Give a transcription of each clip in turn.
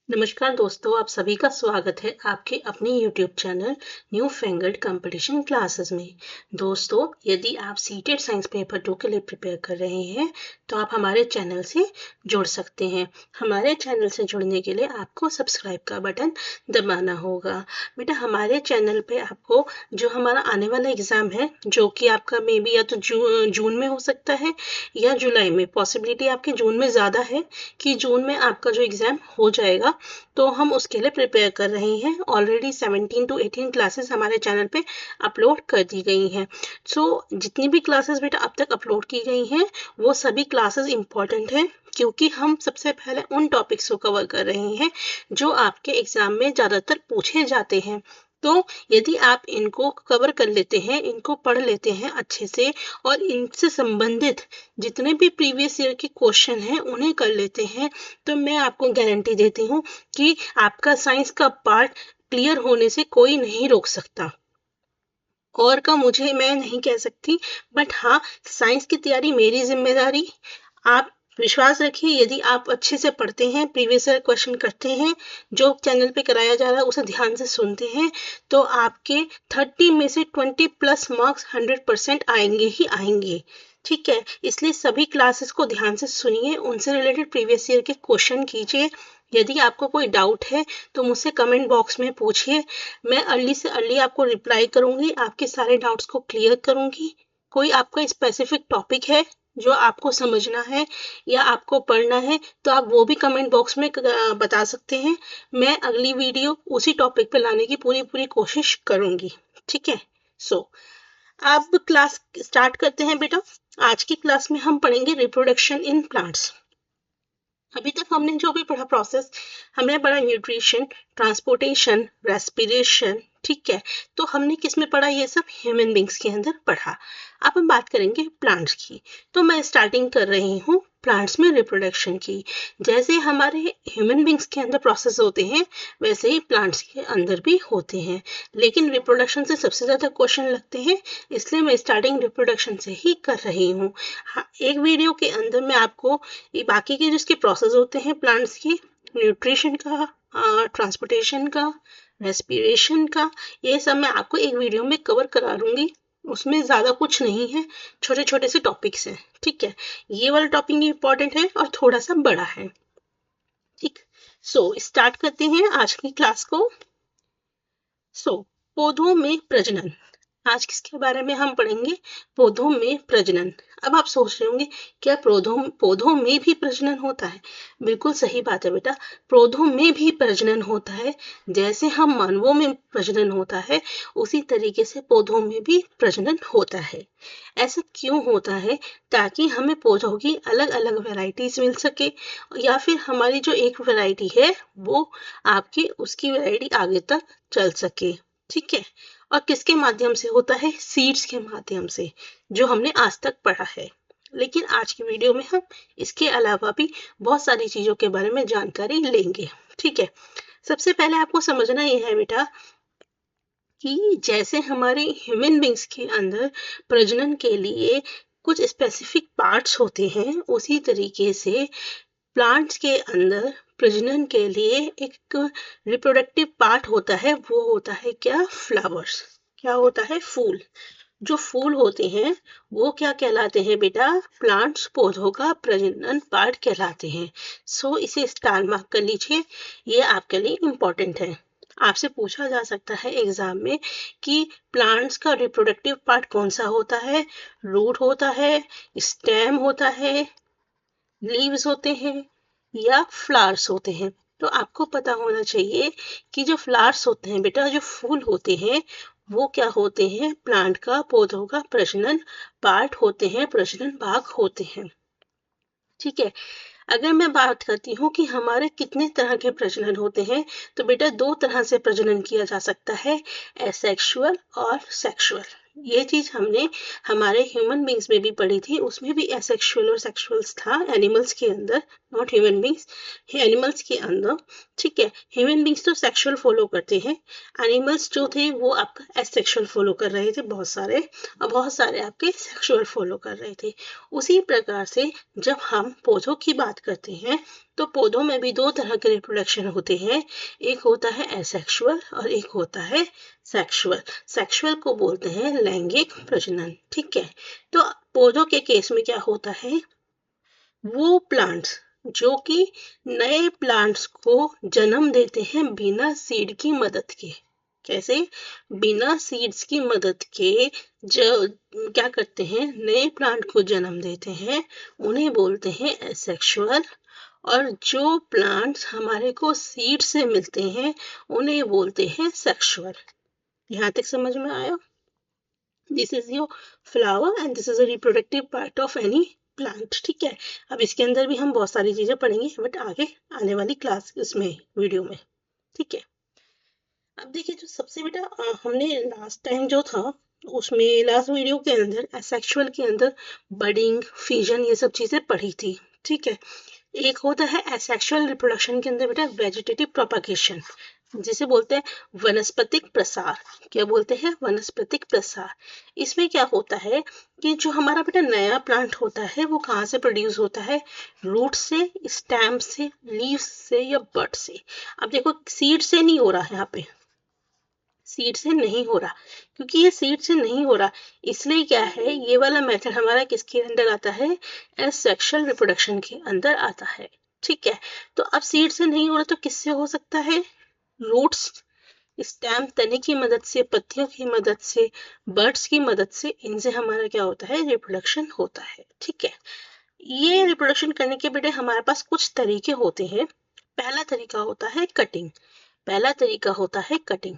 नमस्कार दोस्तों, आप सभी का स्वागत है आपके अपने YouTube channel new fangled competition classes में। दोस्तों, यदि आप सीटेड साइंस पेपर 2 के लिए प्रिपेयर कर रहे हैं तो आप हमारे चैनल से जुड़ सकते हैं। हमारे चैनल से जुड़ने के लिए आपको सब्सक्राइब का बटन दबाना होगा। बेटा, हमारे चैनल पे आपको जो हमारा आने वाला एग्ज़ाम है, जो कि आपका मे बी या तो जून में हो सकता है या जुलाई में, पॉसिबिलिटी आपके जून में ज़्यादा है कि जून में आपका जो एग्ज़ाम हो जाएगा, तो हम उसके लिए प्रिपेयर कर रहे हैं। ऑलरेडी 17 to 18 क्लासेस हमारे चैनल पे अपलोड कर दी गई हैं। जितनी भी क्लासेस बेटा अब तक अपलोड की गई हैं, वो सभी क्लासेस इम्पॉर्टेंट हैं, क्योंकि हम सबसे पहले उन टॉपिक्स को कवर कर रहे हैं जो आपके एग्जाम में ज़्यादातर पूछे जाते हैं। तो यदि आप इनको कवर कर लेते हैं, इनको पढ़ लेते हैं अच्छे से और इनसे संबंधित जितने भी प्रीवियस ईयर के क्वेश्चन हैं उन्हें कर लेते हैं, तो मैं आपको गारंटी देती हूँ कि आपका साइंस का पार्ट क्लियर होने से कोई नहीं रोक सकता। और का मुझे मैं नहीं कह सकती, बट हाँ, साइंस की तैयारी मेरी जिम्मेदारी। आप विश्वास रखिए, यदि आप अच्छे से पढ़ते हैं, प्रीवियस ईयर क्वेश्चन करते हैं, जो चैनल पे कराया जा रहा है उसे ध्यान से सुनते हैं, तो आपके 30 में से 20 प्लस मार्क्स 100% आएंगे ही आएंगे। ठीक है, इसलिए सभी क्लासेस को ध्यान से सुनिए, उनसे रिलेटेड प्रीवियस ईयर के क्वेश्चन कीजिए। यदि आपको कोई डाउट है तो मुझसे कमेंट बॉक्स में पूछिए। मैं अर्ली से अर्ली आपको रिप्लाई करूंगी, आपके सारे डाउट्स को क्लियर करूंगी। कोई आपका स्पेसिफिक टॉपिक है जो आपको समझना है या आपको पढ़ना है, तो आप वो भी कमेंट बॉक्स में बता सकते हैं। मैं अगली वीडियो उसी टॉपिक पे लाने की पूरी पूरी कोशिश करूंगी। ठीक है, अब क्लास स्टार्ट करते हैं बेटा। आज की क्लास में हम पढ़ेंगे रिप्रोडक्शन इन प्लांट्स। अभी तक हमने जो भी पढ़ा प्रोसेस, हमने पढ़ा न्यूट्रिशन, ट्रांसपोर्टेशन, रेस्पिरेशन। ठीक है, तो हमने किस में पढ़ा? ये सब ह्यूमन बींग्स के अंदर पढ़ा। अब हम बात करेंगे प्लांट्स की। तो मैं स्टार्टिंग कर रही हूँ प्लांट्स में रिप्रोडक्शन की। जैसे हमारे ह्यूमन बींग्स के अंदर प्रोसेस होते हैं, वैसे ही प्लांट्स के अंदर भी होते हैं, लेकिन रिप्रोडक्शन से सबसे ज़्यादा क्वेश्चन लगते हैं, इसलिए मैं स्टार्टिंग रिप्रोडक्शन से ही कर रही हूँ। हाँ, एक वीडियो के अंदर मैं आपको ये बाकी के जिसके प्रोसेस होते हैं प्लांट्स के, न्यूट्रिशन का, ट्रांसपोर्टेशन का, रेस्पिरेशन का, ये सब मैं आपको एक वीडियो में कवर करा दूंगी। उसमें ज़्यादा कुछ नहीं है, छोटे छोटे से टॉपिक्स हैं। ठीक है, ये वाला टॉपिक इंपॉर्टेंट है और थोड़ा सा बड़ा है। ठीक, स्टार्ट करते हैं आज की क्लास को। पौधों में प्रजनन। आज किसके बारे में हम पढ़ेंगे? पौधों में प्रजनन। अब आप सोच रहे होंगे, क्या पौधों में भी प्रजनन होता है? बिल्कुल सही बात है बेटा, पौधों में भी प्रजनन होता है। जैसे हम मानवों में प्रजनन होता है, उसी तरीके से पौधों में भी प्रजनन होता है। ऐसा क्यों होता है? ताकि हमें पौधों की अलग अलग वैरायटीज मिल सके, या फिर हमारी जो एक वैरायटी है वो आपकी उसकी वैरायटी आगे तक चल सके। ठीक है, और किसके माध्यम से होता है? सीड्स के माध्यम से, जो हमने आज तक पढ़ा है। लेकिन आज की वीडियो में हम इसके अलावा भी बहुत सारी चीजों के बारे में जानकारी लेंगे। ठीक है, सबसे पहले आपको समझना यह है बेटा कि जैसे हमारे ह्यूमन बींग्स के अंदर प्रजनन के लिए कुछ स्पेसिफिक पार्ट्स होते हैं, उसी तरीके से प्लांट्स के अंदर प्रजनन के लिए एक रिप्रोडक्टिव पार्ट होता है। वो होता है क्या? फ्लावर्स। क्या होता है? फूल। जो फूल होते हैं वो क्या कहलाते हैं बेटा? प्लांट्स, पौधों का प्रजनन पार्ट कहलाते हैं। इसे स्टार मार्क कर लीजिए, ये आपके लिए इम्पोर्टेंट है। आपसे पूछा जा सकता है एग्जाम में कि प्लांट्स का रिप्रोडक्टिव पार्ट कौन सा होता है? रूट होता है, स्टेम होता है, लीव्स होते हैं या फ्लावर्स होते हैं? तो आपको पता होना चाहिए कि जो फ्लावर्स होते हैं बेटा, जो फूल होते हैं, वो क्या होते हैं? प्लांट का, पौधों का प्रजनन पार्ट होते हैं, प्रजनन भाग होते हैं। ठीक है, अगर मैं बात करती हूँ कि हमारे कितने तरह के प्रजनन होते हैं, तो बेटा 2 तरह से प्रजनन किया जा सकता है, एसेक्सुअल और सेक्सुअल। ये चीज हमने हमारे ह्यूमन बींग्स में भी पढ़ी थी, उसमें भी एसेक्सुअल और सेक्सुअल्स था एनिमल्स के अंदर। नॉट ह्यूमन बींग्स, एनिमल्स के अंदर, ठीक है। ह्यूमन बींग्स तो सेक्सुअल फॉलो करते हैं, एनिमल्स जो थे वो आपका एसेक्सुअल फॉलो कर रहे थे बहुत सारे, और बहुत सारे आपके सेक्सुअल फॉलो कर रहे थे। उसी प्रकार से जब हम पौधों की बात करते हैं तो पौधों में भी दो तरह के रिप्रोडक्शन होते हैं, एक होता है एसेक्सुअल और एक होता है सेक्सुअल। सेक्सुअल को बोलते हैं लैंगिक प्रजनन, ठीक है। तो पौधों के केस में क्या होता है, वो प्लांट्स जो कि नए प्लांट्स को जन्म देते हैं बिना सीड की मदद के। कैसे? बिना सीड्स की मदद के जो क्या करते हैं, नए प्लांट को जन्म देते हैं, उन्हें बोलते हैं एसेक्सुअल। और जो प्लांट्स हमारे को सीड से मिलते हैं उन्हें बोलते हैं सेक्सुअल। यहाँ तक समझ में आया? This is your flower and this is a reproductive part of any plant, ठीक है। अब इसके अंदर भी हम बहुत सारी चीजें पढ़ेंगे बट आगे आने वाली क्लास इसमें वीडियो में, ठीक है। अब देखिए जो सबसे बेटा हमने लास्ट टाइम जो था उसमें लास्ट वीडियो के अंदर एसेक्सुअल के अंदर बडिंग, फिजन, ये सब चीजें पढ़ी थी, ठीक है। एक होता है एसेक्सुअल रिप्रोडक्शन के अंदर बेटा वेजिटेटिव प्रोपगेशन, जिसे बोलते हैं वनस्पतिक प्रसार। क्या बोलते हैं? वनस्पतिक प्रसार। इसमें क्या होता है कि जो हमारा बेटा नया प्लांट होता है वो कहाँ से प्रोड्यूस होता है? रूट से, स्टेम से, लीव्स से या बड से। अब देखो सीड से नहीं हो रहा है, यहाँ पे सीड से नहीं हो रहा, क्योंकि ये सीड से नहीं हो रहा, इसलिए क्या है, ये वाला मेथड हमारा किसके अंदर आता है? एसेक्सुअल रिप्रोडक्शन के अंदर आता है, ठीक है। तो अब सीड से नहीं हो रहा तो किससे हो सकता है? रूट्स, स्टेम, तने की मदद से, पत्तियों की मदद से, बर्ड्स की मदद से, इनसे हमारा क्या होता है? रिप्रोडक्शन होता है, ठीक है। ये रिप्रोडक्शन करने के बेटे हमारे पास कुछ तरीके होते हैं। पहला तरीका होता है कटिंग। पहला तरीका होता है कटिंग।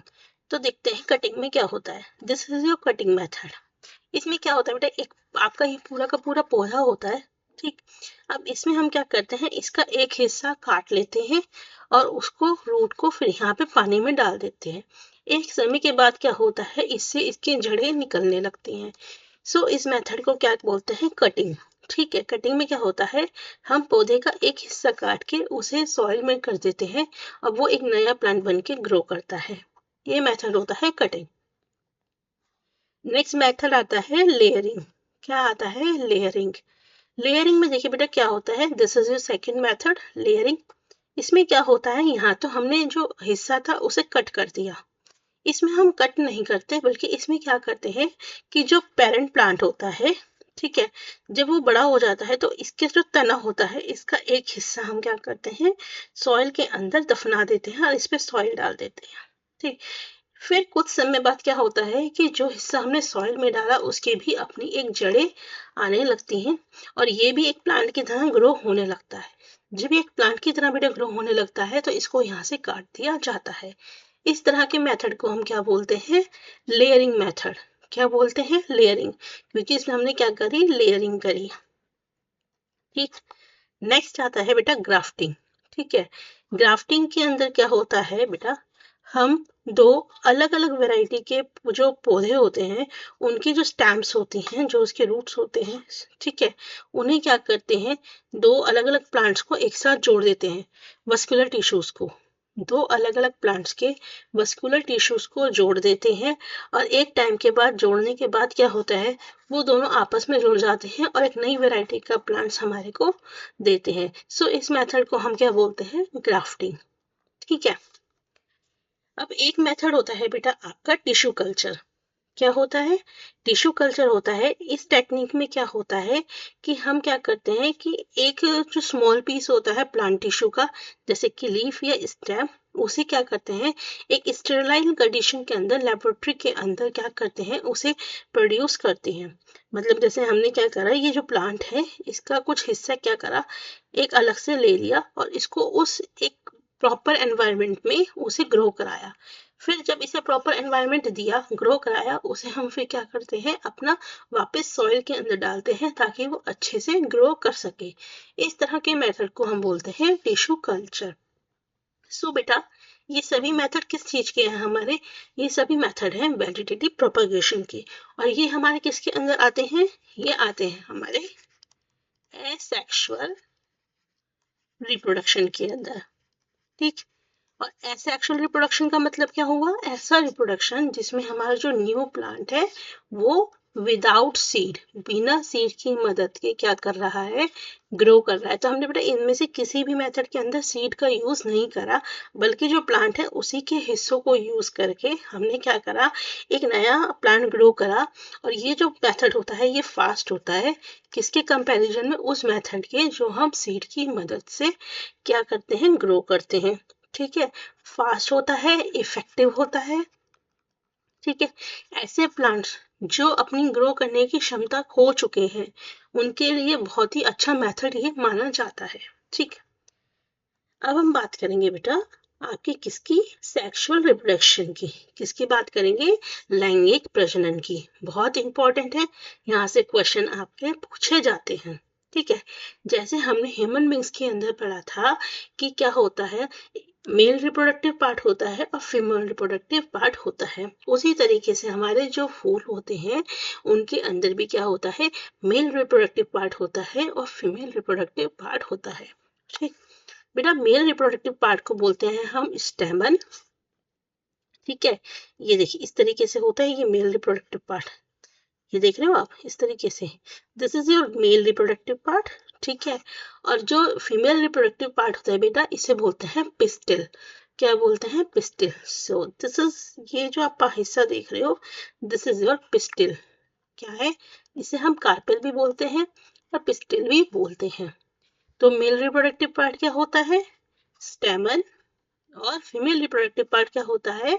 तो देखते हैं कटिंग में क्या होता है। This is your cutting method. इसमें क्या होता है बेटा, एक आपका ये पूरा का पूरा पौधा होता है, ठीक। अब इसमें हम क्या करते हैं, इसका एक हिस्सा काट लेते हैं और उसको रूट को फिर यहाँ पे पानी में डाल देते हैं। एक समय के बाद क्या होता है, इससे इसकी जड़ें निकलने लगती हैं। सो इस मेथड को क्या बोलते हैं? कटिंग, ठीक है। कटिंग में क्या होता है, हम पौधे का एक हिस्सा काट के उसे सॉइल में कर देते हैं और वो एक नया प्लांट बन के ग्रो करता है। ये मेथड होता है कटिंग। नेक्स्ट मेथड आता है लेयरिंग। क्या आता है? लेयरिंग। लेयरिंग में देखिए बेटा क्या होता है, this is your second method, layering. इसमें क्या होता है, यहाँ तो हमने जो हिस्सा था उसे कट कर दिया। इसमें हम कट नहीं करते, बल्कि इसमें क्या करते हैं कि जो पेरेंट प्लांट होता है, ठीक है, जब वो बड़ा हो जाता है तो इसके जो तना होता है इसका एक हिस्सा हम क्या करते हैं, सॉइल के अंदर दफना देते हैं और इस पे सॉइल डाल देते हैं, ठीक। फिर कुछ समय बाद क्या होता है कि जो हिस्सा हमने सॉइल में डाला उसकी भी अपनी एक जड़ें आने लगती हैं और ये भी एक प्लांट की तरह ग्रो होने लगता है। जब ये एक प्लांट की तरह बेटा ग्रो होने लगता है तो इसको यहाँ से काट दिया जाता है। इस तरह के मेथड को हम क्या बोलते हैं? Layering method. क्या बोलते हैं? लेयरिंग, क्योंकि इसमें हमने क्या करी? लेयरिंग करी, ठीक। नेक्स्ट आता है बेटा ग्राफ्टिंग, ठीक है। ग्राफ्टिंग के अंदर क्या होता है बेटा, हम दो अलग अलग वैरायटी के जो पौधे होते हैं उनकी जो स्टैम्स होती हैं, जो उसके रूट्स होते हैं, ठीक है, उन्हें क्या करते हैं, दो अलग अलग प्लांट्स को एक साथ जोड़ देते हैं, वस्कुलर टिश्यूज को। दो अलग अलग प्लांट्स के वस्कुलर टिश्यूज को जोड़ देते हैं और एक टाइम के बाद जोड़ने के बाद क्या होता है, वो दोनों आपस में जुड़ जाते हैं और एक नई वैरायटी का प्लांट्स हमारे को देते हैं। सो इस मेथड को हम क्या बोलते हैं? ग्राफ्टिंग, ठीक है। अब एक मेथड होता है बेटा आपका टिश्यू कल्चर। क्या होता है? टिश्यू कल्चर होता है। इस टेक्निक में क्या होता है कि हम क्या करते हैं कि एक जो स्मॉल पीस होता है प्लांट टिश्यू का, जैसे कि लीफ या स्टेम, उसे क्या करते हैं, एक स्टेरिलाइज कंडीशन के अंदर लेबोरेटरी के अंदर क्या करते हैं, उसे प्रोड्यूस करते हैं। मतलब जैसे हमने क्या करा, ये जो प्लांट है इसका कुछ हिस्सा क्या करा, एक अलग से ले लिया और इसको उस एक प्रॉपर एनवायरनमेंट में उसे ग्रो कराया। फिर जब इसे प्रॉपर एनवायरनमेंट दिया, ग्रो कराया, उसे हम फिर क्या करते हैं, अपना वापस सॉइल के अंदर डालते हैं ताकि वो अच्छे से ग्रो कर सके। इस तरह के मेथड को हम बोलते हैं टिश्यू कल्चर। सो बेटा ये सभी मेथड किस चीज के हैं हमारे? ये सभी मेथड हैं वेजिटेटिव प्रोपगेशन के। और ये हमारे किसके अंदर आते हैं? ये आते हैं हमारे एसेक्सुअल रिप्रोडक्शन के अंदर, ठीक। और ऐसे एक्चुअल रिप्रोडक्शन का मतलब क्या हुआ? ऐसा रिप्रोडक्शन जिसमें हमारा जो न्यू प्लांट है वो विदाउट सीड, बिना सीड की मदद के क्या कर रहा है? ग्रो कर रहा है। तो हमने बेटा इनमें से किसी भी मेथड के अंदर सीड का यूज नहीं करा, बल्कि जो प्लांट है उसी के हिस्सों को यूज करके हमने क्या करा? एक नया प्लांट ग्रो करा। और ये जो मेथड होता है ये फास्ट होता है, किसके कंपैरिजन में? उस मेथड के जो हम सीड की मदद से क्या करते हैं? ग्रो करते हैं, ठीक है। फास्ट होता है, इफेक्टिव होता है, ठीक है। ऐसे प्लांट्स जो अपनी ग्रो करने की क्षमता खो चुके हैं उनके लिए बहुत ही अच्छा मेथड ये माना जाता है, ठीक। अब हम बात करेंगे बेटा आपकी किसकी? सेक्सुअल रिप्रोडक्शन की। किसकी बात करेंगे? लैंगिक प्रजनन की। बहुत इंपॉर्टेंट है, यहाँ से क्वेश्चन आपके पूछे जाते हैं, ठीक है। जैसे हमने ह्यूमन बींग्स के अंदर पढ़ा था कि क्या होता है, मेल रिप्रोडक्टिव पार्ट होता है और फीमेल रिप्रोडक्टिव पार्ट होता है, उसी तरीके से हमारे जो फूल होते हैं उनके अंदर भी क्या होता है? मेल रिप्रोडक्टिव पार्ट होता है और फीमेल रिप्रोडक्टिव पार्ट होता है, ठीक। बेटा मेल रिप्रोडक्टिव पार्ट को बोलते हैं हम स्टेमन, ठीक है। ये देखिए इस तरीके से होता है ये मेल रिप्रोडक्टिव पार्ट, ये देख रहे हो आप इस तरीके से, this is your mail reproductive part, ठीक है। और जो फीमेल रिप्रोडक्टिव पार्ट होता है बेटा इसे बोलते हैं पिस्टिल। क्या बोलते हैं? पिस्टिल। सो दिस इज, ये जो आप हिस्सा देख रहे हो दिस इज योर पिस्टिल। क्या है? इसे हम कार्पेल भी बोलते हैं और पिस्टिल भी बोलते हैं। तो मेल रिप्रोडक्टिव पार्ट क्या होता है? स्टेमन। और फीमेल रिप्रोडक्टिव पार्ट क्या होता है?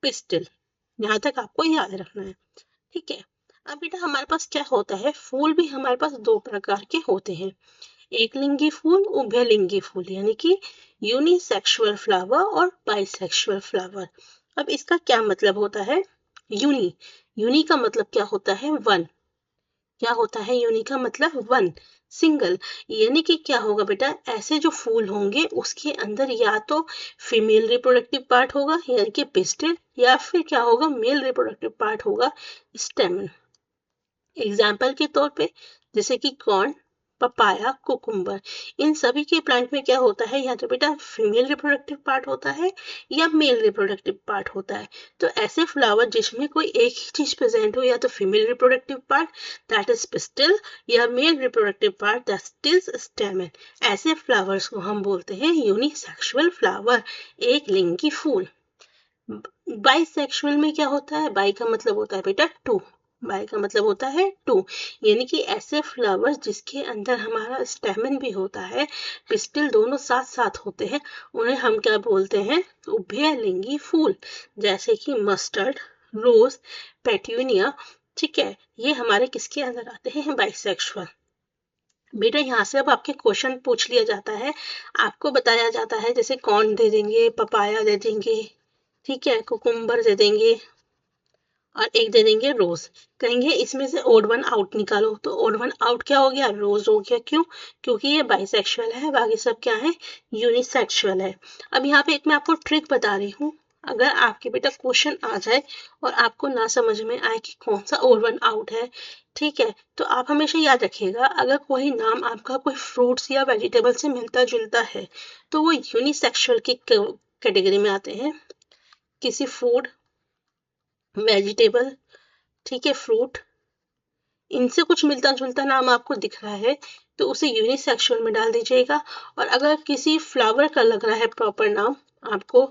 पिस्टिल। यहाँ तक आपको याद रखना है, ठीक है। अब बेटा हमारे पास क्या होता है? फूल भी हमारे पास दो प्रकार के होते हैं, एक लिंगी फूल, उभयलिंगी फूल, यानी कि यूनिसेक्सुअल फ्लावर और बाइसेक्सुअल फ्लावर। अब इसका क्या मतलब होता है? यूनी, यूनी का मतलब क्या होता है? वन। क्या होता है यूनी का मतलब? One, single. यानी कि क्या होगा बेटा, ऐसे जो फूल होंगे उसके अंदर या तो फीमेल रिप्रोडक्टिव पार्ट होगा यानी कि पिस्टिल, या फिर क्या होगा? मेल रिप्रोडक्टिव पार्ट होगा, स्टेमन। एग्जाम्पल के तौर पे जैसे कि कॉर्न, पपाया, कुकुम्बर, इन सभी के प्लांट में क्या होता है? या तो बेटा फीमेल रिप्रोडक्टिव पार्ट होता है या मेल रिप्रोडक्टिव पार्ट होता है। तो ऐसे फ्लावर जिसमें कोई एक ही चीज प्रेजेंट हो, या तो female reproductive part that is pistil, या male reproductive part that is stamen, ऐसे फ्लावर्स को हम बोलते हैं यूनिसेक्सुअल फ्लावर, एक लिंगी फूल। बाइसेक्सुअल में क्या होता है? बाई का मतलब होता है बेटा टू, बाई का मतलब होता है टू, यानी कि ऐसे फ्लावर्स जिसके अंदर हमारा स्टेमन भी होता है, पिस्टिल दोनों साथ साथ होते हैं, उन्हें हम क्या बोलते हैं? उभयलिंगी फूल। जैसे कि मस्टर्ड, रोज, पेट्यूनिया, ठीक है। ये हमारे किसके अंदर आते हैं? बाइसेक्सुअल। बेटा यहाँ से अब आपके क्वेश्चन पूछ लिया जाता है, आपको बताया जाता है जैसे कॉर्न दे देंगे, पपाया दे देंगे, ठीक है, कुकुम्बर दे देंगे और एक दे देंगे रोज। कहेंगे इसमें से ओड वन आउट निकालो, तो ओड वन आउट क्या हो गया? रोज हो गया। क्यों? क्योंकि ये बाइसेक्सुअल है, बाकी सब क्या है? यूनिसेक्सुअल है। अब यहाँ पे एक मैं आपको ट्रिक बता रही हूँ, अगर आपके बेटा क्वेश्चन आ जाए और आपको ना समझ में आए कि कौन सा ओड वन आउट है, ठीक है, तो आप हमेशा याद रखिएगा अगर कोई नाम आपका कोई फ्रूट्स या वेजिटेबल से मिलता जुलता है तो वो यूनिसेक्सुअल की कैटेगरी में आते हैं। किसी फूड, वेजिटेबल, ठीक है, फ्रूट, इनसे कुछ मिलता जुलता नाम आपको दिख रहा है तो उसे यूनिसेक्सुअल में डाल दीजिएगा। और अगर किसी फ्लावर का लग रहा है प्रॉपर नाम आपको,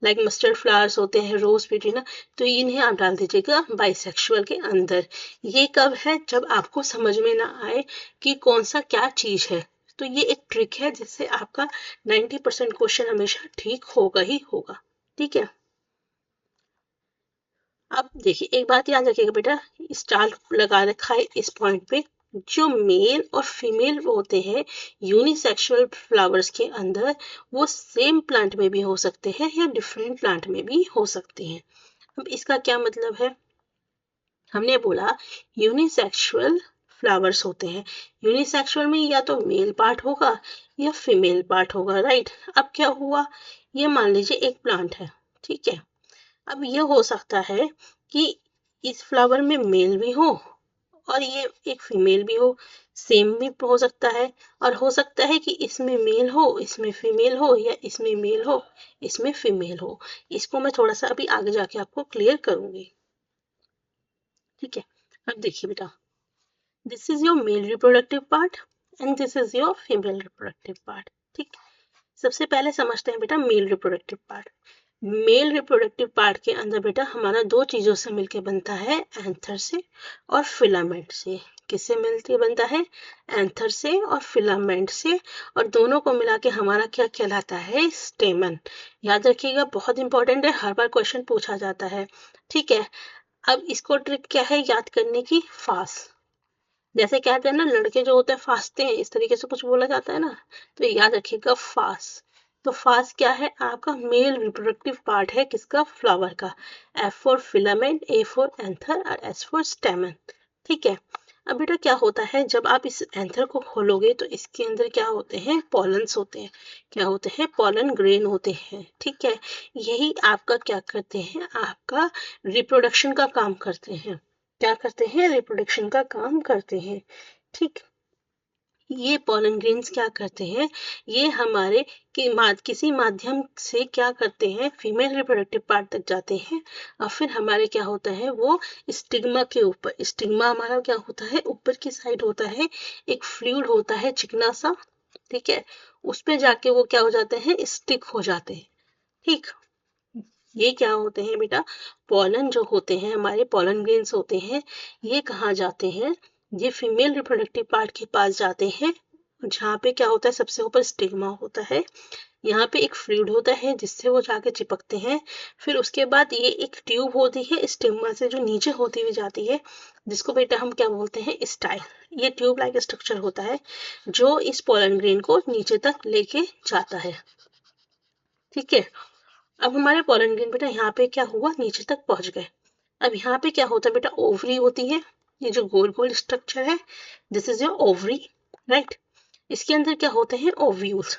लाइक मस्टर्ड फ्लावर्स होते हैं, रोज, पेटीना, तो इन्हें आप डाल दीजिएगा बाइसेक्सुअल के अंदर। ये कब है? जब आपको समझ में ना आए कि कौन सा क्या चीज है। तो ये एक ट्रिक है जिससे आपका 90% क्वेश्चन हमेशा ठीक होगा ही होगा, ठीक है। अब देखिए एक बात याद रखिएगा बेटा, स्टार लगा रखा है इस पॉइंट पे, जो मेल और फीमेल होते हैं यूनिसेक्सुअल फ्लावर्स के अंदर, वो सेम प्लांट में भी हो सकते हैं या डिफरेंट प्लांट में भी हो सकते हैं। अब इसका क्या मतलब है? हमने बोला यूनिसेक्सुअल फ्लावर्स होते हैं, यूनिसेक्सुअल में या तो मेल पार्ट होगा या फीमेल पार्ट होगा, राइट। अब क्या हुआ, ये मान लीजिए एक प्लांट है, ठीक है। अब ये हो सकता है कि इस फ्लावर में मेल भी हो और ये एक फीमेल भी हो, सेम भी हो सकता है, और हो सकता है कि इसमें मेल हो, इसमें फीमेल हो, या इसमें मेल हो, इसमें फीमेल हो। इसको मैं थोड़ा सा अभी आगे जाके आपको क्लियर करूंगी। ठीक है, अब देखिए बेटा, this is your mail reproductive part and this is your female reproductive part. ठीक, सबसे पहले समझते हैं बेटा mail reproductive part. Mail reproductive part के अंदर बेटा हमारा दो चीजों से मिलकर बनता है, एंथर से और फिलामेंट से। किससे मिलके बनता है? एंथर से और फिलामेंट से, और दोनों को मिला के हमारा क्या कहलाता है? स्टेमन। याद रखिएगा, बहुत इंपॉर्टेंट है, हर बार क्वेश्चन पूछा जाता है। ठीक है, अब इसको ट्रिक क्या है याद करने की? फास। जैसे कहते हैं ना, लड़के जो होते हैं फासते हैं, इस तरीके से कुछ बोला जाता है ना, तो याद रखिएगा फास। तो फास क्या है? आपका मेल रिप्रोडक्टिव पार्ट है, किसका? फ्लावर का। F for filament, A for anther और एस फॉर स्टेमन। ठीक है, अब बेटा क्या होता है, जब आप इस एंथर को खोलोगे तो इसके अंदर क्या होते हैं? पॉलन्स होते हैं। क्या होते हैं? पॉलन ग्रेन होते हैं। ठीक है, यही आपका क्या करते हैं? आपका रिप्रोडक्शन का काम करते हैं। क्या करते हैं? रिप्रोडक्शन का काम करते हैं। ठीक, ये पॉलन ग्रेन्स क्या करते हैं? ये हमारे किसी माध्यम से क्या करते हैं? फीमेल रिप्रोडक्टिव पार्ट तक जाते हैं, और फिर हमारे क्या होता है? वो स्टिग्मा के ऊपर, स्टिग्मा हमारा क्या होता है? ऊपर की साइड होता है, एक फ्लूइड होता है चिकना सा। ठीक है, उस पे जाके वो क्या हो जाते हैं? स्टिक हो जाते हैं। ठीक, ये क्या होते हैं बेटा? पॉलन जो होते हैं, हमारे पॉलन ग्रेन्स होते हैं, ये कहाँ जाते हैं? ये फीमेल रिप्रोडक्टिव पार्ट के पास जाते हैं, जहाँ पे क्या होता है? सबसे ऊपर स्टिग्मा होता है, यहाँ पे एक फ्लूइड होता है जिससे वो जाके चिपकते हैं। फिर उसके बाद ये एक ट्यूब होती है स्टिग्मा से जो नीचे होती हुई जाती है, जिसको बेटा हम क्या बोलते हैं? स्टाइल। ये ट्यूब लाइक स्ट्रक्चर होता है जो इस पॉलन ग्रेन को नीचे तक लेके जाता है। ठीक है, अब हमारे पॉलन ग्रेन बेटा यहाँ पे क्या हुआ? नीचे तक पहुंच गए। अब यहाँ पे क्या होता है बेटा? ओवरी होती है, ये जो गोल गोल स्ट्रक्चर है, this is your ovary, right. इसके अंदर क्या होते हैं? ओव्यूल्स।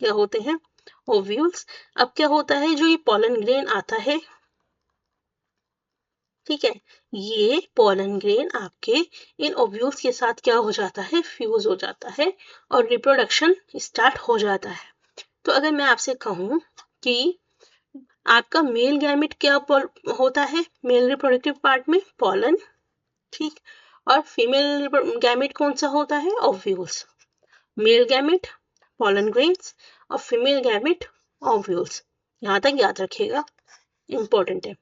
क्या होते हैं? ओव्यूल्स। अब क्या होता है? जो ये पॉलन ग्रेन आता है, ठीक है, ये पॉलन ग्रेन आपके इन ओव्यूल्स के साथ क्या हो जाता है? फ्यूज हो जाता है, और रिप्रोडक्शन स्टार्ट हो जाता है। तो अगर मैं आपसे कहूँ कि आपका मेल गैमेट क्या होता है मेल रिप्रोडक्टिव पार्ट में? पॉलन। ठीक, और फीमेल गैमेट कौन सा होता है? Ovules. Male gamete pollen grains और फीमेल गैमेट ओव्यूल्स। यहाँ तक याद रखिएगा, इंपॉर्टेंट है।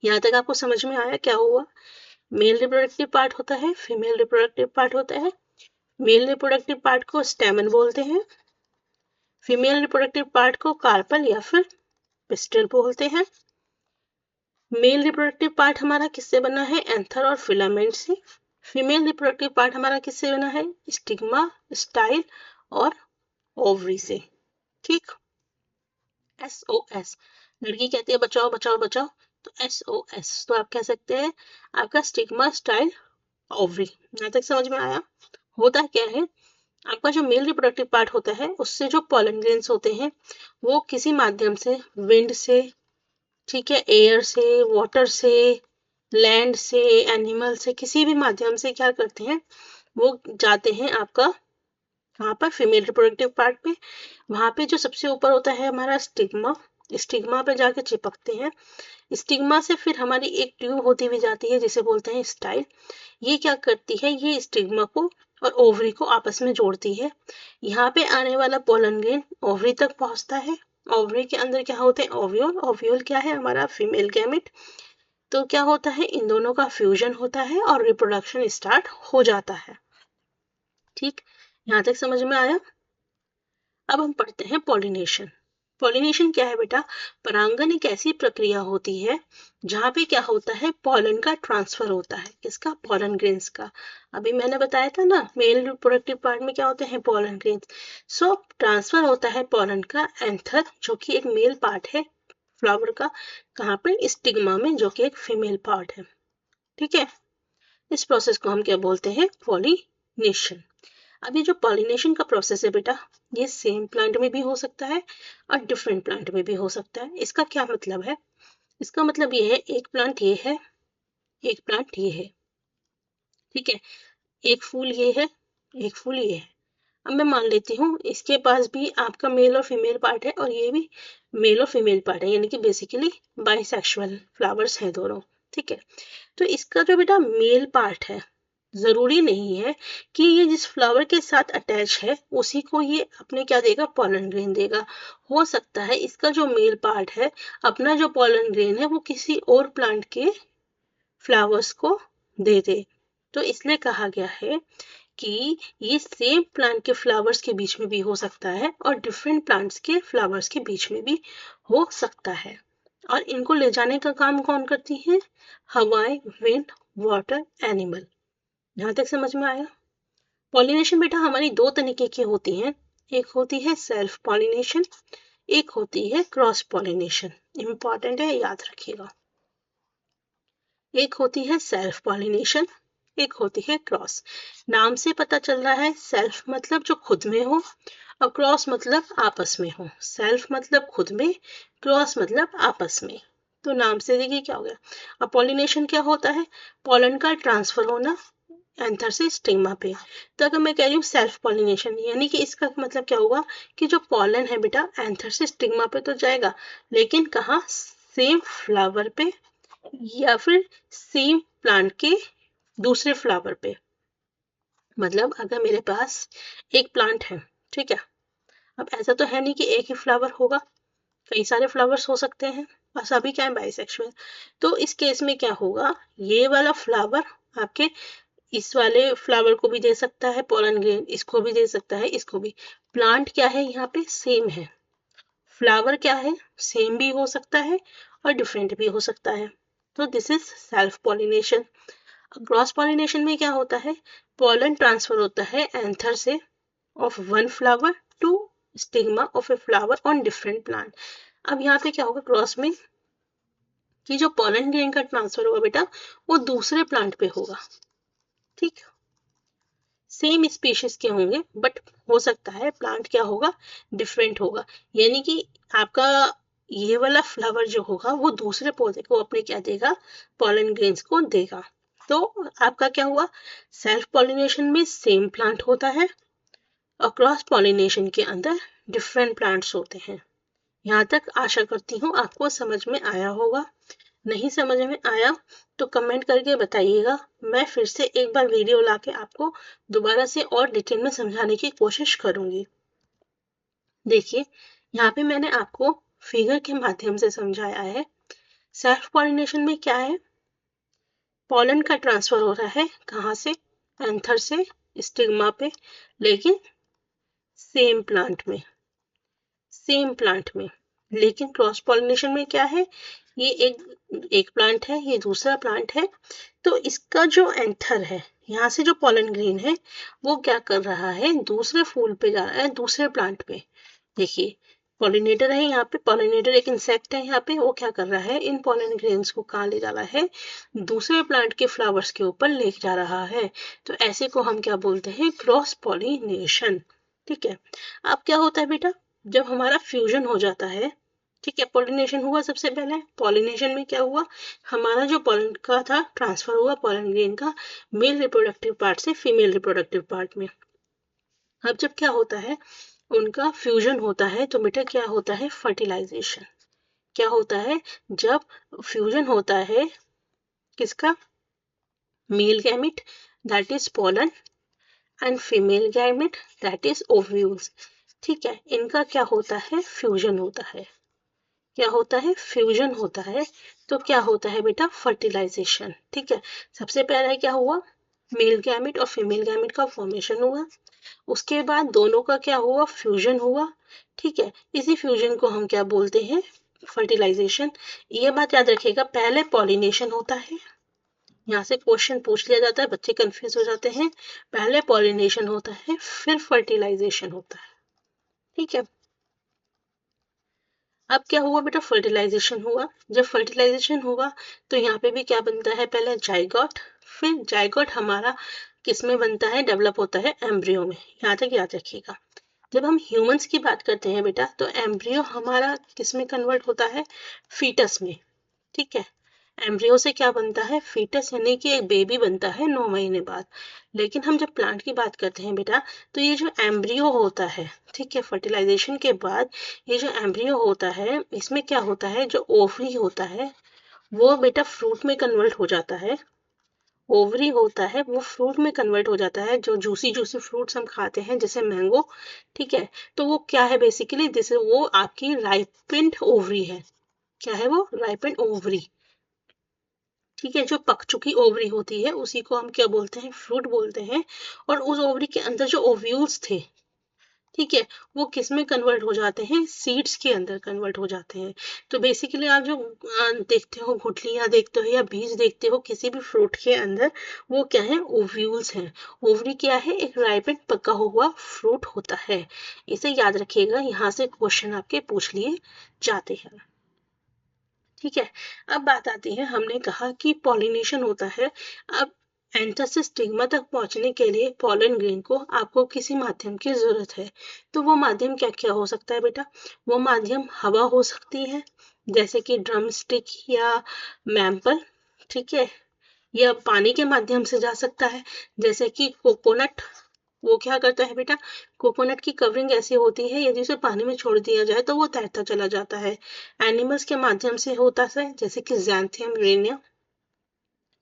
यहाँ तक आपको समझ में आया क्या हुआ? मेल रिप्रोडक्टिव पार्ट होता है, फीमेल रिप्रोडक्टिव पार्ट होता है। मेल रिप्रोडक्टिव पार्ट को स्टेमन बोलते हैं, फीमेल रिप्रोडक्टिव पार्ट को कार्पल या फिर पिस्टल बोलते हैं। मेल रिप्रोडक्टिव पार्ट हमारा किससे बना है? एंथर और फिलामेंट से। फीमेल रिप्रोडक्टिव पार्ट हमारा किससे बना है? स्टिग्मा, स्टाइल और ओवरी से। ठीक, SOS, लड़की कहती है बचाओ बचाओ बचाओ, तो SOS, तो आप कह सकते हैं आपका स्टिग्मा, स्टाइल, ओवरी। यहाँ तक समझ में आया? होता क्या है, आपका जो मेल रिप्रोडक्टिव पार्ट होता है उससे जो पॉलन ग्रेन्स होते हैं वो किसी माध्यम से, विंड से, ठीक है, एयर से, वाटर से, लैंड से, एनिमल से, किसी भी माध्यम से क्या करते हैं? वो जाते हैं आपका वहां पर फीमेल रिप्रोडक्टिव पार्ट पे। वहां पे जो सबसे ऊपर होता है हमारा स्टिग्मा, स्टिग्मा पे जाके चिपकते हैं। स्टिग्मा से फिर हमारी एक ट्यूब होती हुई जाती है जिसे बोलते हैं स्टाइल। ये क्या करती है? ये स्टिग्मा को और ओवरी को आपस में जोड़ती है। यहाँ पे आने वाला पोलन ग्रेन ओवरी तक पहुंचता है। ओवरी के अंदर क्या होते हैं? ओव्यूल। ओव्यूल क्या है? हमारा फीमेल गैमेट। तो क्या होता है? इन दोनों का फ्यूजन होता है और रिप्रोडक्शन स्टार्ट हो जाता है। ठीक, यहाँ तक समझ में आया? अब हम पढ़ते हैं पॉलिनेशन। पॉलिनेशन क्या है बेटा? परागन एक ऐसी प्रक्रिया होती है जहाँ पे क्या होता है? पॉलन का ट्रांसफर होता है। किसका? पॉलन ग्रेन्स का। अभी मैंने बताया था ना, मेल रिप्रोडक्टिव पार्ट में क्या होते हैं? Pollen grains. सो ट्रांसफर होता है पॉलन का एंथर, जो कि एक मेल पार्ट है फ्लावर का, कहाँ पे? स्टिग्मा में, जो कि एक फीमेल पार्ट है। ठीक है, इस प्रोसेस को हम क्या बोलते हैं? पॉलिनेशन। अब ये जो पॉलिनेशन का प्रोसेस है बेटा, ये सेम प्लांट में भी हो सकता है और डिफरेंट प्लांट में भी हो सकता है। इसका क्या मतलब है? इसका मतलब ये है, एक प्लांट ये है, एक प्लांट ये है, ठीक है, एक फूल ये है, एक फूल ये है। अब मैं मान लेती हूँ इसके पास भी आपका मेल और फीमेल पार्ट है और ये भी मेल और फीमेल पार्ट है, यानी कि बेसिकली बाइसेक्सुअल फ्लावर्स हैं दोनों। ठीक है, तो इसका जो बेटा मेल पार्ट है, जरूरी नहीं है कि ये जिस फ्लावर के साथ अटैच है उसी को ये अपने क्या देगा, पॉलन ग्रेन देगा। हो सकता है इसका जो मेल पार्ट है अपना जो पॉलन ग्रेन है वो किसी और प्लांट के फ्लावर्स को दे दे। तो इसलिए कहा गया है कि ये सेम प्लांट के फ्लावर्स के बीच में भी हो सकता है और डिफरेंट प्लांट्स के फ्लावर्स के बीच में भी हो सकता है। और इनको ले जाने का काम कौन करती है, हवाएं, विंड, वाटर, एनिमल। यहां तक समझ में आया। पॉलिनेशन बेटा हमारी दो तरीके की होती है, एक होती है सेल्फ पॉलिनेशन, एक होती है क्रॉस पॉलिनेशन। इंपॉर्टेंट है, याद रखिएगा। एक होती है सेल्फ पॉलिनेशन, एक होती है क्रॉस। नाम से पता चल रहा है सेल्फ मतलब जो खुद में हो और क्रॉस मतलब आपस में हो। सेल्फ मतलब खुद में, क्रॉस मतलब आपस में। तो नाम से देखिए क्या हो गया। अब पॉलिनेशन क्या होता है, पॉलन का ट्रांसफर होना एंथर से स्टिग्मा पे। तो अगर मैं कह रही हूँ सेल्फ पॉलिनेशन, यानी कि इसका मतलब क्या होगा कि जो पॉलन है बेटा एंथर से स्टिग्मा पे तो जाएगा, लेकिन कहाँ, सेम फ्लावर पे या फिर सेम प्लांट के दूसरे फ्लावर पे। मतलब अगर मेरे पास एक प्लांट है, ठीक है, अब ऐसा तो है नहीं कि एक ही फ्लावर होगा, कई सारे फ्लावर्स हो सकते हैं और सभी क्या है, बाइसेक्सुअल। तो इस केस में क्या होगा, ये वाला फ्लावर आपके इस वाले फ्लावर को भी दे सकता है पोलन ग्रेन, इसको भी दे सकता है, इसको भी। प्लांट क्या है यहाँ पे, सेम है। फ्लावर क्या है, सेम भी हो सकता है और डिफरेंट भी हो सकता है। तो this is self pollination. Cross pollination में क्या होता है, पॉलन ट्रांसफर होता है एंथर से of one flower to stigma of a flower on different plant. अब यहाँ पे क्या होगा क्रॉस में, कि जो पॉलन ग्रेन का ट्रांसफर होगा बेटा वो दूसरे प्लांट पे होगा। ठीक, सेम स्पीशीज के होंगे बट हो सकता है प्लांट क्या होगा, डिफरेंट होगा। यानी कि आपका ये वाला फ्लावर जो होगा वो दूसरे पौधे को अपने क्या देगा, पॉलन ग्रेन्स को देगा। तो आपका क्या हुआ, सेल्फ पॉलिनेशन में सेम प्लांट होता है और क्रॉस पॉलिनेशन के अंदर डिफरेंट प्लांट्स होते हैं। यहाँ तक आशा करती हूँ आपको समझ में आया होगा। नहीं समझ में आया तो कमेंट करके बताइएगा, मैं फिर से एक बार वीडियो लाके आपको दोबारा से और डिटेल में समझाने की कोशिश करूंगी। देखिए यहाँ पे मैंने आपको फिगर के माध्यम से समझाया है। सेल्फ पॉलिनेशन में क्या है, पॉलन का ट्रांसफर हो रहा है कहाँ से, एंथर से स्टिग्मा पे, लेकिन सेम प्लांट में, सेम प्लांट में। लेकिन क्रॉस पॉलिनेशन में क्या है, ये एक प्लांट है, ये दूसरा प्लांट है। तो इसका जो एंथर है, यहाँ से जो पॉलन ग्रेन है वो क्या कर रहा है, दूसरे फूल पे जा रहा है, दूसरे प्लांट पे। देखिए पॉलिनेटर है यहाँ पे, पॉलिनेटर एक इंसेक्ट है यहाँ पे, वो क्या कर रहा है, इन पॉलन ग्रेन्स को कहाँ ले जा रहा है, दूसरे प्लांट के फ्लावर्स के ऊपर ले जा रहा है। तो ऐसे को हम क्या बोलते हैं, क्रॉस पॉलिनेशन। ठीक है, अब क्या होता है बेटा, जब हमारा फ्यूजन हो जाता है, ठीक है, पॉलिनेशन हुआ सबसे पहले, पॉलिनेशन में क्या हुआ, हमारा जो पॉलन का था ट्रांसफर हुआ पॉलन ग्रेन का मेल रिप्रोडक्टिव पार्ट से फीमेल रिप्रोडक्टिव पार्ट में। अब जब क्या होता है, उनका फ्यूजन होता है तो बेटा क्या होता है, फर्टिलाइजेशन। क्या होता है, जब फ्यूजन होता है किसका, male gamete that is pollen and female gamete that is ovules. ठीक है, इनका क्या होता है, फ्यूजन होता है। क्या होता है, फ्यूजन होता है। तो क्या होता है बेटा, फर्टिलाइजेशन। ठीक है, सबसे पहले क्या हुआ, मेल गैमिट और फीमेल गैमिट का फॉर्मेशन हुआ, उसके बाद दोनों का क्या हुआ, फ्यूजन हुआ। ठीक है, इसी फ्यूजन को हम क्या बोलते हैं, फर्टिलाइजेशन। ये बात याद रखिएगा, पहले पॉलिनेशन होता है, यहाँ से क्वेश्चन पूछ लिया जाता है, बच्चे कंफ्यूज हो जाते हैं। पहले पॉलिनेशन होता है फिर फर्टिलाइजेशन होता है। ठीक है, अब क्या हुआ बेटा, फर्टिलाइजेशन हुआ। जब फर्टिलाइजेशन हुआ तो यहाँ पे भी क्या बनता है, पहले जाइगोट, फिर जाइगोट हमारा किस में बनता है, डेवलप होता है एम्ब्रियो में। यहाँ तक याद रखिएगा। जब हम ह्यूमंस की बात करते हैं बेटा तो एम्ब्रियो हमारा किस में कन्वर्ट होता है, फीटस में। ठीक है, एम्ब्रियो से क्या बनता है, फीटस यानी कि एक बेबी बनता है 9 महीने बाद। लेकिन हम जब प्लांट की बात करते हैं बेटा, तो ये जो एम्ब्रियो होता है, ठीक है, फर्टिलाइजेशन के बाद ये जो एम्ब्रियो होता है, इसमें क्या होता है, जो ओवरी होता है वो बेटा फ्रूट में कन्वर्ट हो जाता है। ओवरी होता है वो फ्रूट में कन्वर्ट हो जाता है, जो जूसी जूसी फ्रूट्स हम खाते हैं जैसे मैंगो, ठीक है। तो वो क्या है बेसिकली, जैसे वो आपकी राइपेंड ओवरी है। क्या है वो, राइपेंड ओवरी, ठीक है। जो पक चुकी ओवरी होती है उसी को हम क्या बोलते हैं, फ्रूट बोलते हैं। और उस ओवरी के अंदर जो ओव्यूल्स थे, ठीक है, वो किस में कन्वर्ट हो जाते हैं, सीड्स के अंदर कन्वर्ट हो जाते हैं। तो बेसिकली आप जो देखते हो, गुठलियां देखते हो या बीज देखते हो किसी भी फ्रूट के अंदर, वो क्या है, ओव्यूल्स हैं। ओवरी क्या है, एक राइपेंड पका हुआ फ्रूट होता है। इसे याद रखिएगा, यहाँ से क्वेश्चन आपके पूछ लिए जाते हैं, ठीक है। अब बात आती है, हमने कहा कि पॉलिनेशन होता है। अब एंथर से स्टिग्मा तक पहुंचने के लिए पॉलन ग्रेन को आपको किसी माध्यम की जरूरत है। तो वो माध्यम क्या क्या हो सकता है बेटा, वो माध्यम हवा हो सकती है, जैसे कि ड्रम स्टिक या मैम्पल, ठीक है। या पानी के माध्यम से जा सकता है, जैसे कि कोकोनट। वो क्या करता है बेटा, कोकोनट की कवरिंग ऐसी होती है, यदि उसे पानी में छोड़ दिया जाए तो वो तैरता चला जाता है। एनिमल्स के माध्यम से होता है, जैसे कि ज़ैंथियम रेनियम,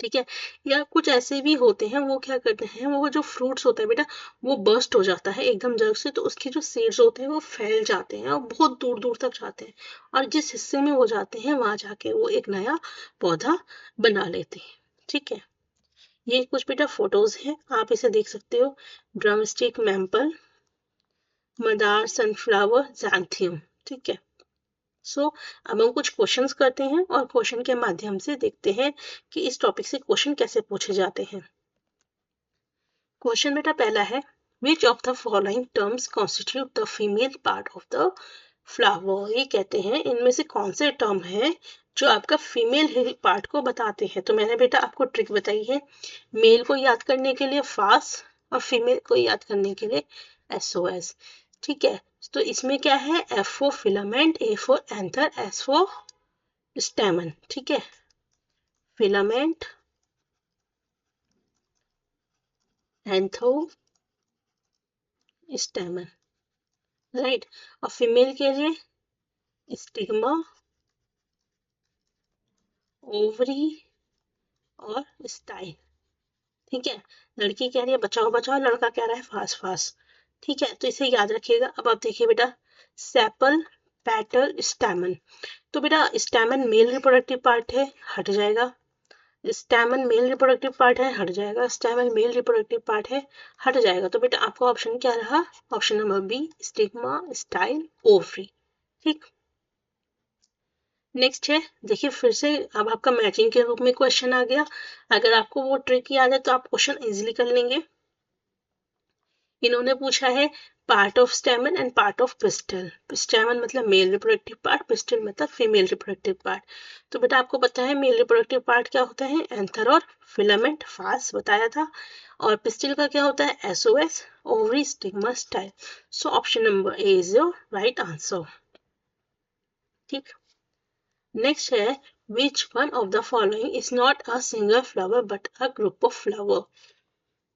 ठीक है। या कुछ ऐसे भी होते हैं, वो क्या करते हैं, वो जो फ्रूट्स होता है बेटा, वो बर्स्ट हो जाता है एकदम जड़ से, तो उसके जो सीड्स होते हैं वो फैल जाते हैं और बहुत दूर दूर तक जाते हैं। और जिस हिस्से में वो जाते हैं वहां जाके वो एक नया पौधा बना लेते हैं, ठीक है। ये कुछ बेटा फोटोज हैं, आप इसे देख सकते हो। ड्रमस्टिक, मैम्पल, मदार, सनफ्लावर, ज़ैंथियम, ठीक है। सो अब हम कुछ क्वेश्चंस करते हैं और क्वेश्चन के माध्यम से देखते हैं कि इस टॉपिक से क्वेश्चन कैसे पूछे जाते हैं। क्वेश्चन बेटा पहला है, which of the following terms constitute the female part of the flower. ये कहते हैं इनमें से कौन से टर्म है जो आपका फीमेल पार्ट को बताते हैं। तो मैंने बेटा आपको ट्रिक बताई है, मेल को याद करने के लिए फास और फीमेल को याद करने के लिए SOS, ठीक है। तो इसमें क्या है, F for filament, A for anther, S for स्टेमन, ठीक है। Filament, एंथो, स्टेमन, right. और फीमेल के लिए स्टिग्मा, ओवरी और स्टाइल, ठीक है। लड़की कह रही है बचाओ बचाओ, लड़का कह रहा है फास्ट फास्ट, ठीक है। तो इसे याद रखिएगा। अब आप देखिए बेटा, सेपल, पेटल, स्टैमन। तो बेटा स्टैमन मेल रिप्रोडक्टिव पार्ट है, हट जाएगा। स्टैमन मेल रिप्रोडक्टिव पार्ट है, हट जाएगा। स्टैमन मेल रिप्रोडक्टिव पार्ट है, हट जाएगा। तो बेटा आपका ऑप्शन क्या रहा, option number B, stigma, style, ovary, ठीक। नेक्स्ट है, देखिए फिर से अब आपका मैचिंग के रूप में क्वेश्चन आ गया। अगर आपको वो ट्रिक याद है तो आप क्वेश्चन इजीली कर लेंगे। इन्होंने पूछा है part of स्टेमन and part of pistol. स्टेमन मतलब मेल रिप्रोडक्टिव पार्ट, पिस्टल मतलब फीमेल रिप्रोडक्टिव पार्ट। तो बेटा आपको पता है मेल रिप्रोडक्टिव पार्ट क्या होता है, एंथर और फिलामेंट, फास बताया था। और पिस्टल का क्या होता है, SOS, ovary, stigma, style. So option number A is your right answer, ठीक। नेक्स्ट है, which one of the following is not a single flower but a group of flower।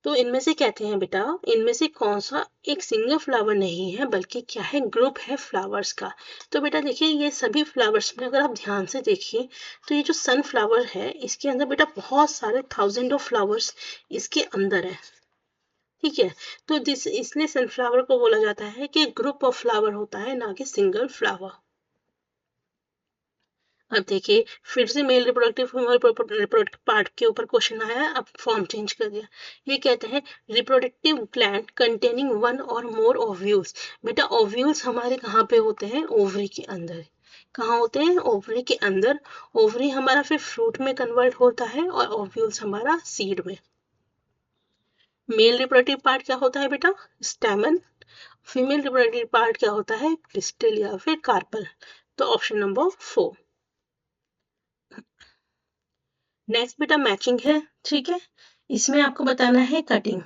तो इनमें से कहते हैं बेटा, इनमें से कौन सा एक सिंगल फ्लावर नहीं है बल्कि क्या है, ग्रुप है फ्लावर्स का। तो बेटा देखिए ये सभी फ्लावर्स में अगर आप ध्यान से देखिए, तो ये जो सनफ्लावर है इसके अंदर बेटा बहुत सारे थाउजेंड ऑफ फ्लावर्स इसके अंदर है, ठीक है। तो दिस इसलिए सनफ्लावर को बोला जाता है कि ग्रुप ऑफ फ्लावर होता है, ना कि सिंगल फ्लावर। अब देखिए फिर से male reproductive female reproductive part के ऊपर क्वेश्चन आया है, अब फॉर्म चेंज कर दिया। ये कहते हैं रिप्रोडक्टिव ग्लैंड कंटेनिंग वन और मोर ओव्यूल्स। बेटा ओव्यूल्स हमारे कहाँ पे होते हैं, ओवरी के अंदर। कहाँ होते हैं, ओवरी के अंदर। ओवरी हमारा फिर फ्रूट में कन्वर्ट होता है और ओव्यूल्स हमारा सीड में। मेल रिप्रोडक्टिव पार्ट क्या होता है बेटा, स्टैमन। फीमेल रिप्रोडक्टिव पार्ट क्या होता है, पिस्टल या फिर कार्पल। तो ऑप्शन नंबर 4। नेक्स्ट बेटा मैचिंग है, ठीक है। इसमें आपको बताना है कटिंग।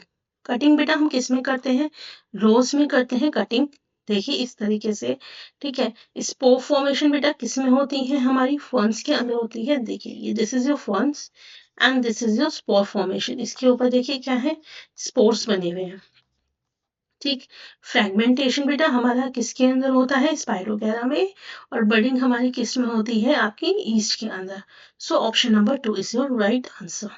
कटिंग बेटा हम किस में करते हैं, रोज में करते हैं कटिंग। देखिए इस तरीके से, ठीक है। स्पोर फॉर्मेशन बेटा किस में होती है, हमारी फर्न्स के अंदर होती है। देखिए ये this is your ferns and this is your spore formation. इसके ऊपर देखिए क्या है, स्पोर्स बने हुए हैं, ठीक। फ्रेगमेंटेशन बेटा हमारा किसके अंदर होता है, स्पाइरोगेरा में, और बडिंग हमारी किस में होती है, आपकी ईस्ट के अंदर। So option number 2 is your right answer.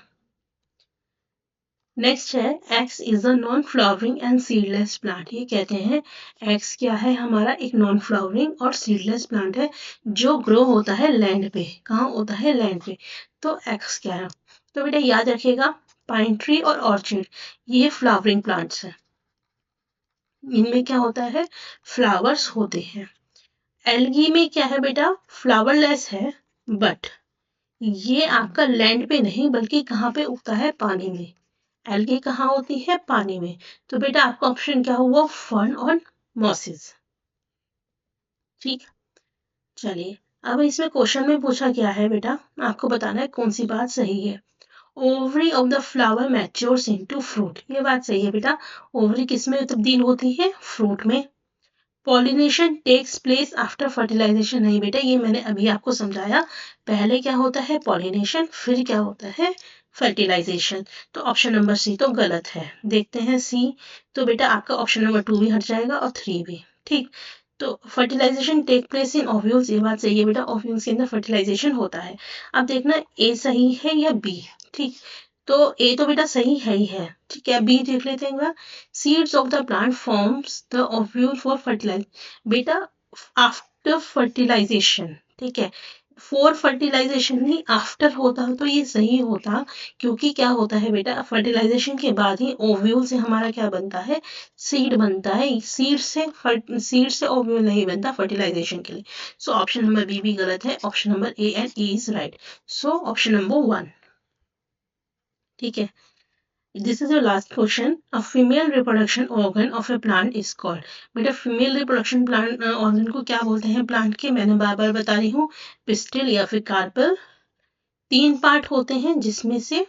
Next है X is a non flowering and seedless plant. ये कहते हैं एक्स क्या है, हमारा एक नॉन फ्लावरिंग और सीडलेस प्लांट है जो ग्रो होता है लैंड पे। कहाँ होता है, लैंड पे। तो एक्स क्या है, तो बेटा याद रखिएगा पाइन ट्री और ऑर्चिड ये फ्लावरिंग प्लांट्स हैं, इनमें क्या होता है, फ्लावर्स होते हैं। एल्गी में क्या है बेटा, फ्लावरलेस है, बट ये आपका लैंड पे नहीं बल्कि कहाँ पे उगता है, पानी में। एल्गी कहाँ होती है, पानी में। तो बेटा आपका ऑप्शन क्या हुआ, फर्न और मॉसेस, ठीक। चलिए अब इसमें क्वेश्चन में पूछा क्या है बेटा, आपको बताना है कौन सी बात सही है। Ovary of the flower matures into fruit, ये बात सही है बेटा। ओवरी किस में तब्दील होती है, फ्रूट में। Pollination takes place after fertilisation, नहीं बेटा ये मैंने अभी आपको समझाया, पहले क्या होता है पॉलिनेशन, फिर क्या होता है फर्टिलाइजेशन। तो ऑप्शन नंबर सी तो गलत है। देखते हैं सी, तो बेटा आपका ऑप्शन नंबर 2 भी हट जाएगा और 3 भी, ठीक। तो fertilisation take place in ovules, ये बात सही है बेटा, ओव्यूल्स के अंदर फर्टिलाइजेशन होता है। अब देखना ए सही है या बी, ठीक। तो ए तो बेटा सही है ही है, ठीक है। बी देख लेते हैं एक बार, seeds of the plant forms the ovule for fertilize, बेटा आफ्टर फर्टिलाइजेशन, ठीक है। फॉर फर्टिलाइजेशन नहीं, आफ्टर होता तो ये सही होता, क्योंकि क्या होता है बेटा फर्टिलाइजेशन के बाद ही ओव्यूल से हमारा क्या बनता है, सीड बनता है। सीड से ओव्यूल नहीं बनता फर्टिलाइजेशन के लिए। सो ऑप्शन नंबर बी भी गलत है, option number A and E is right. So option number 1, ठीक है। This is your last question, a female reproduction organ of A plant is called, बेटा फीमेल रिप्रोडक्शन प्लांट ऑर्गन को क्या बोलते हैं प्लांट के, मैंने बार बार बता रही हूँ, पिस्टिल या फिर कार्पेल। 3 पार्ट होते हैं जिसमें से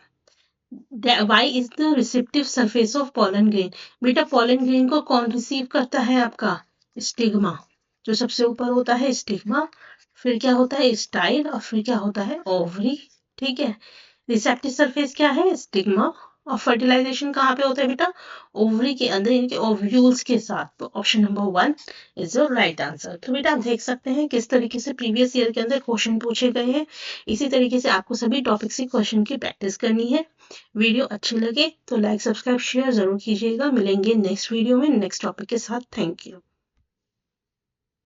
why is the receptive surface of pollen grain, बेटा पॉलन ग्रेन को कौन रिसीव करता है, आपका स्टिग्मा, जो सबसे ऊपर होता है स्टिग्मा, फिर क्या होता है स्टाइल, और फिर क्या होता है ओवरी, ठीक है। रिसेप्टिव सरफेस क्या है, स्टिग्मा, और फर्टिलाइजेशन कहाँ पे होता है बेटा, ओवरी के अंदर, इनके ओव्यूल्स के साथ। तो option number 1 is your right answer. तो बेटा आप देख सकते हैं किस तरीके से प्रीवियस ईयर के अंदर क्वेश्चन पूछे गए हैं। इसी तरीके से आपको सभी टॉपिक से क्वेश्चन की प्रैक्टिस करनी है। वीडियो अच्छी लगे तो लाइक सब्सक्राइब शेयर जरूर कीजिएगा। मिलेंगे नेक्स्ट वीडियो में नेक्स्ट टॉपिक के साथ। Thank you.